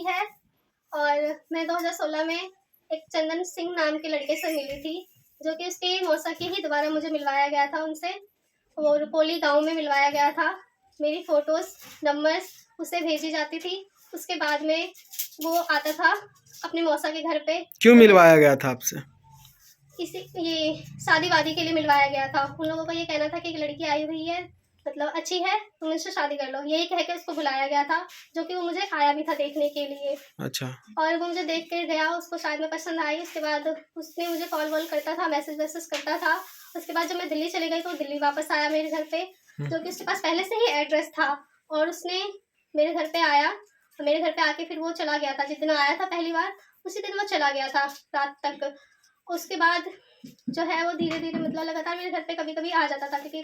है और मैं 2016 में एक चंदन सिंह नाम के लड़के से मिली थी, जो कि उसके मौसा के ही द्वारा मुझे मिलवाया गया था उनसे, और रुपोली गांव में मिलवाया गया था। मेरी फ़ोटोज़, नंबर्स उसे भेजी जाती थी। उसके बाद में वो आता था अपने मौसा के घर पे। क्यों मिलवाया गया था आपसे? ये शादी वादी के लिए मिलवाया गया था। उन लोगों का ये कहना था कि एक लड़की आई हुई है, मतलब अच्छी है, तुम इससे शादी कर लो, यही कह के उसको बुलाया गया था, जो कि वो मुझे आया भी था देखने के लिए। अच्छा। और वो मुझे देख कर गया, उसको शायद में पसंद आई। उसके बाद उसने मुझे कॉल वॉल करता था, मैसेज वैसेज करता था। उसके बाद जब मैं दिल्ली चली गई तो वो दिल्ली वापस आया मेरे घर पे, जो कि उसके पास पहले से ही एड्रेस था, और उसने मेरे घर पे आया। मेरे घर पे आके फिर वो चला गया था। जिस दिन आया था पहली बार, उसी दिन वो चला गया था रात तक। उसके बाद जो है वो धीरे धीरे मतलब लगातार मेरे घर पे कभी कभी आ जाता था, क्योंकि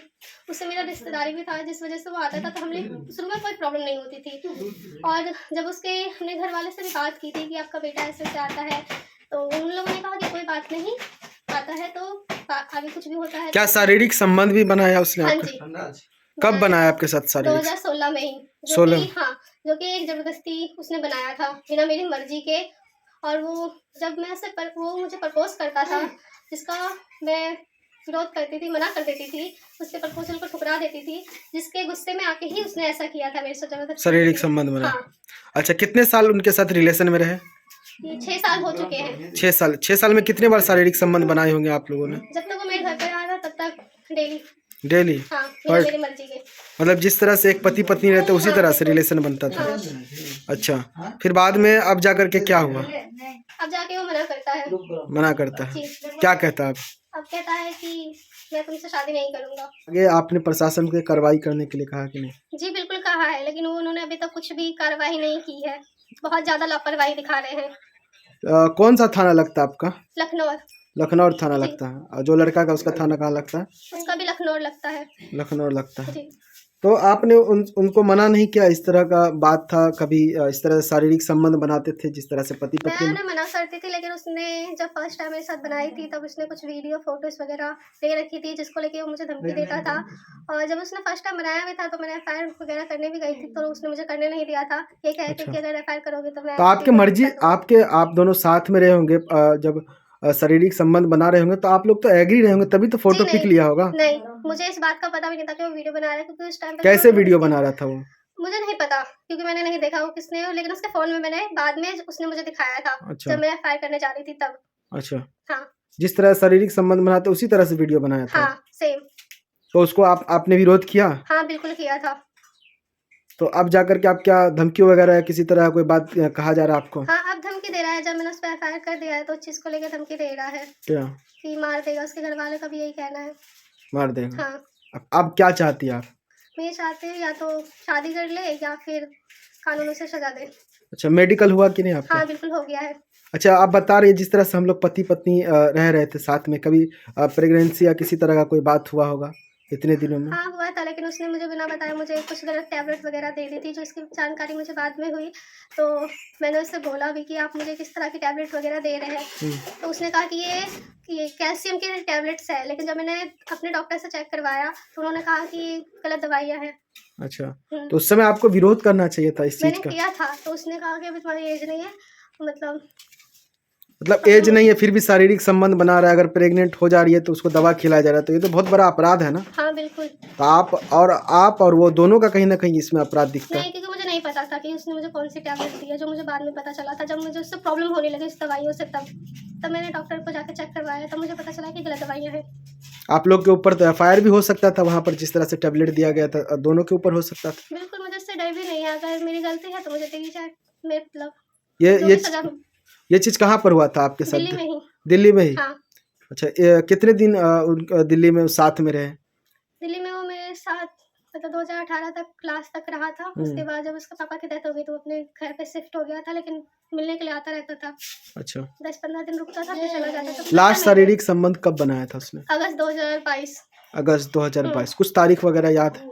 उससे मेरा रिश्तेदारी भी था, जिस वजह से वो आता था, तो हमने शुरू में कोई प्रॉब्लम नहीं होती थी। और जब उसके हमने घर वाले से भी बात की थी कि आपका बेटा ऐसे से आता है, तो उन लोगों ने कहा कि कोई बात नहीं, आता है तो आगे कुछ भी होता है। क्या शारीरिक संबंध भी बनाया उसने हाँ आपके? जी, कब बनाया आपके साथ शारीरिक? 2016 में ही, जो 16 कि हाँ, जो कि एक जबरदस्ती उसने बनाया था बिना मेरी मर्जी के। और वो जब मैं उसे वो मुझे प्रपोज करता था, जिसका मैं विरोध करती थी, मना कर देती थी, उसके प्रपोजल को ठुकरा देती थी, जिसके गुस्से में आके ही उसने ऐसा किया था मेरे से जबरदस्ती। शारीरिक संबंध बना? हाँ। अच्छा, कितने साल उनके साथ रिलेशन में रहे? ये 6 साल हो चुके हैं। 6 साल। 6 साल में कितने बार शारीरिक संबंध बनाए होंगे आप लोगों ने? जब तक वो मेरे घर पे आया था तब तक डेली। डेली? हाँ, बिना मेरी मर्जी के। मतलब जिस तरह से एक पति पत्नी रहते उसी तरह से रिलेशन बनता था? हाँ। अच्छा, फिर बाद में अब जाकर के क्या हुआ? अब जाके वो मना करता है। मना करता है? जी। क्या कहता है? अब कहता है कि मैं तुमसे शादी नहीं करूंगा। आगे आपने प्रशासन को कार्रवाई करने के लिए कहा कि नहीं? जी बिल्कुल कहा है, लेकिन उन्होंने अभी तक कुछ भी कार्रवाई नहीं की है। बहुत ज्यादा लापरवाही दिखा रहे हैं। कौन सा थाना लगता है आपका? लखनऊ। लखनऊ थाना जी। लगता है। और जो लड़का का उसका थाना कहाँ लगता है? उसका भी लखनऊ लगता है। लखनऊ लगता है। जी। तो आपने उनको मना नहीं किया? इस तरह का बात था कभी? इस तरह से शारीरिक संबंध बनाते थे जिस तरह से पति मैं पत्नी? उन्हें मना करती थी, लेकिन उसने जब फर्स्ट टाइम मेरे साथ बनाई थी तब उसने कुछ वीडियो फोटोज वगैरह ले रखी थी, जिसको लेके वो मुझे धमकी देता था। और जब उसने फर्स्ट टाइम बनाया भी था तो मैंने एफआईआर वगैरह करने भी गई थी, तो उसने मुझे करने नहीं दिया था। ये कह के कि अगर एफआईआर करोगे तो मैं तो आपके मर्जी, आप दोनों साथ में रहे होंगे, जब शारीरिक संबंध बना रहे होंगे तो आप लोग तो एग्री रहे होंगे, तभी तो फोटो पिक लिया होगा। नहीं, मुझे इस बात का पता भी नहीं था कि वो वीडियो बना रहा है, क्योंकि उस टाइम पे कैसे वीडियो बना रहा था वो? मुझे नहीं पता, क्योंकि मैंने नहीं देखा वो किसने, लेकिन उसके फोन में मैंने बाद में उसने मुझे दिखाया था। अच्छा। जब मैं एफआईआर करने जा रही थी तब। अच्छा। हाँ। जिस तरह शारीरिक संबंध बनाते उसी तरह से वीडियो बनाया था? हाँ, सेम। तो उसको आपने विरोध किया? हाँ बिल्कुल किया था। तो अब जाकर के आप क्या धमकी वगैरह या किसी तरह कोई बात कहा जा रहा है आपको? हाँ, अब धमकी दे रहा है। जब मैंने उस पर एफआईआर कर दिया है तो उस चीज को लेकर धमकी दे रहा है क्या? कि मार देगा। उसके घर वालों का भी यही कहना है। मार देगा? हाँ। अब क्या चाहती है आप? मैं ये चाहती हूँ या तो शादी कर ले या फिर कानूनों से सजा दे। अच्छा, मेडिकल हुआ कि नहीं आपका? हाँ बिल्कुल हो गया है। अच्छा, आप बता रहे जिस तरह से हम लोग पति पत्नी रह रहे थे साथ में, कभी प्रेगनेंसी या किसी तरह का कोई बात हुआ होगा इतने दिनों में? हाँ हुआ था, लेकिन उसने मुझे बिना बताए मुझे कुछ गलत टैबलेट वगैरह दे दी थी, जो इसकी जानकारी मुझे बाद में हुई। तो मैंने उससे बोला भी कि आप मुझे किस तरह की टैबलेट वगैरह दे रहे हैं। तो उसने कहा कि ये कैल्शियम के टैबलेट्स है, लेकिन जब मैंने अपने डॉक्टर से चेक करवाया तो उन्होंने कहा कि गलत दवाइयाँ हैं। अच्छा, तो उस समय आपको विरोध करना चाहिए था इस चीज मैंने का। किया था, तो उसने कहा कि अभी तुम्हारी एज नहीं है, मतलब एज नहीं है फिर भी शारीरिक संबंध बना रहा है, अगर प्रेग्नेंट हो जा रही है तो उसको दवा खिलाया जा रहा है, तो ये तो बहुत बड़ा अपराध है ना। हाँ बिल्कुल। तो आप और वो दोनों का कहीं ना कहीं इसमें अपराध दिखता है। नहीं, क्योंकि मुझे नहीं पता था कि उसने मुझे कौन सी टैबलेट दी है, जो मुझे बाद में पता चला था जब मुझे उससे प्रॉब्लम होने लगी उस दवाइयों से। तब मैंने डॉक्टर को जाकर चेक करवाया, तब मुझे पता चला कि गलत दवाइयाँ हैं। आप लोग के ऊपर तो एफआईआर भी हो सकता था वहां पर, जिस तरह से टैबलेट दिया गया था, दोनों के ऊपर हो सकता था। बिल्कुल, मुझे इससे डर भी नहीं है। अगर मेरी गलती है तो मुझे दी जाए, मेरे मतलब ये जो ये भी सजा। ये चीज कहाँ पर हुआ था आपके साथ? दिल्ली में ही। दिल्ली में ही? हाँ। अच्छा, कितने दिन दिल्ली में साथ में रहे? दिल्ली में वो मेरे साथ मतलब 2018 तक क्लास तक रहा था। उसके बाद जब उसके पापा की डेथ हो गई तो अपने घर पे शिफ्ट हो गया था, लेकिन मिलने के लिए आता रहता था। अच्छा, 10-15 दिन रुकता था फिर चला जाता था। लास्ट शारीरिक संबंध कब बनाया था उसने? अगस्त 2022। अगस्त 2022। कुछ तारीख वगैरह याद है?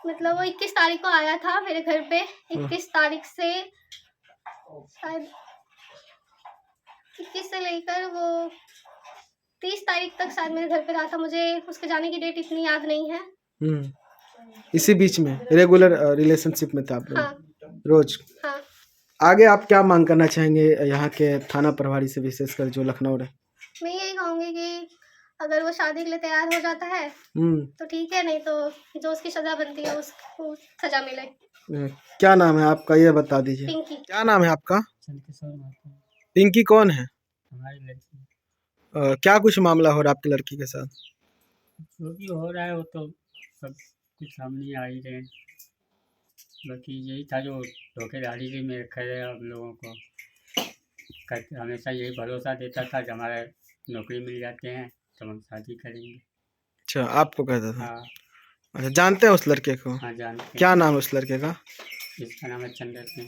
मतलब वो 21 तारीख को आया था मेरे घर पे। 21 तारीख से शायद 21 से लेकर वो 30 तारीख तक शायद मेरे घर पे रहा था। मुझे उसके जाने की डेट इतनी याद नहीं है। इसी बीच में रेगुलर रिलेशनशिप में था आप लोग? हाँ। रोज? हाँ। आगे आप क्या मांग करना चाहेंगे यहाँ के थाना प्रभारी से, विशेषकर जो लखनऊ रहे? मैं यही कहूँगी कि अगर वो शादी के लिए तैयार हो जाता है हम्म। तो ठीक है, नहीं तो जो उसकी सज़ा बनती है उसको सज़ा मिले। क्या नाम है आपका, ये बता दीजिए। पिंकी। क्या नाम है आपका? चंद्रकिशोर महतो, पिंकी कौन है? हमारी लड़की। क्या कुछ मामला हो रहा है आपकी लड़की के साथ? जो भी हो रहा है वो तो सब कुछ सामने आ ही रहे हैं। बाकी यही था जो धोखेधाड़ी से में रखा है आप लोगों को। कहते हमेशा यही भरोसा देता था कि हमारा नौकरी मिल जाते हैं तो हम शादी करेंगे। अच्छा, आपको कहता था? हाँ। अच्छा, जानते हैं उस लड़के को? हाँ जानते हैं। क्या नाम है उस लड़के का? इसका नाम है चंदर सिंह।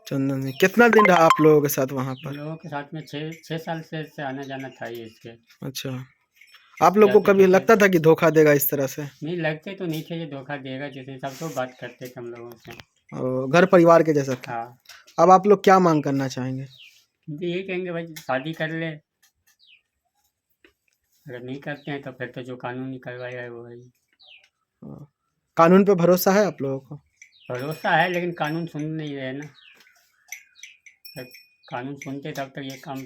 चंदन जी। कितना दिन रहा आप लोगों के साथ वहाँ हम पर? लोगों के साथ में 6 साल से आना जाना था ही इसके। अच्छा, आप लोग को जाते कभी थे लगता था कि धोखा देगा इस तरह से? नहीं लगते तो नहीं थे ये धोखा देगा, जिस हिसाब से वो बात करते थे हम लोगों से। और घर परिवार के जैसा था? हाँ। अब आप लोग क्या मांग करना चाहेंगे? तो यही कहेंगे भाई शादी कर ले, अगर नहीं करते हैं तो फिर तो जो कानूनी कार्रवाई है वो है। कानून पे भरोसा है आप लोगों को? भरोसा है लेकिन कानून सुन नहीं रहे ना। जब कानून सुनते तब तक ये काम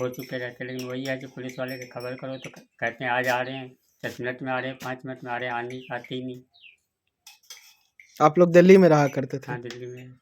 हो चुके रहते, लेकिन वही है कि पुलिस वाले के खबर करो तो कहते हैं आज आ रहे हैं, 10 मिनट में आ रहे हैं, 5 मिनट में आ रहे हैं, आते ही नहीं। आप लोग दिल्ली में रहा करते थे? हाँ दिल्ली में।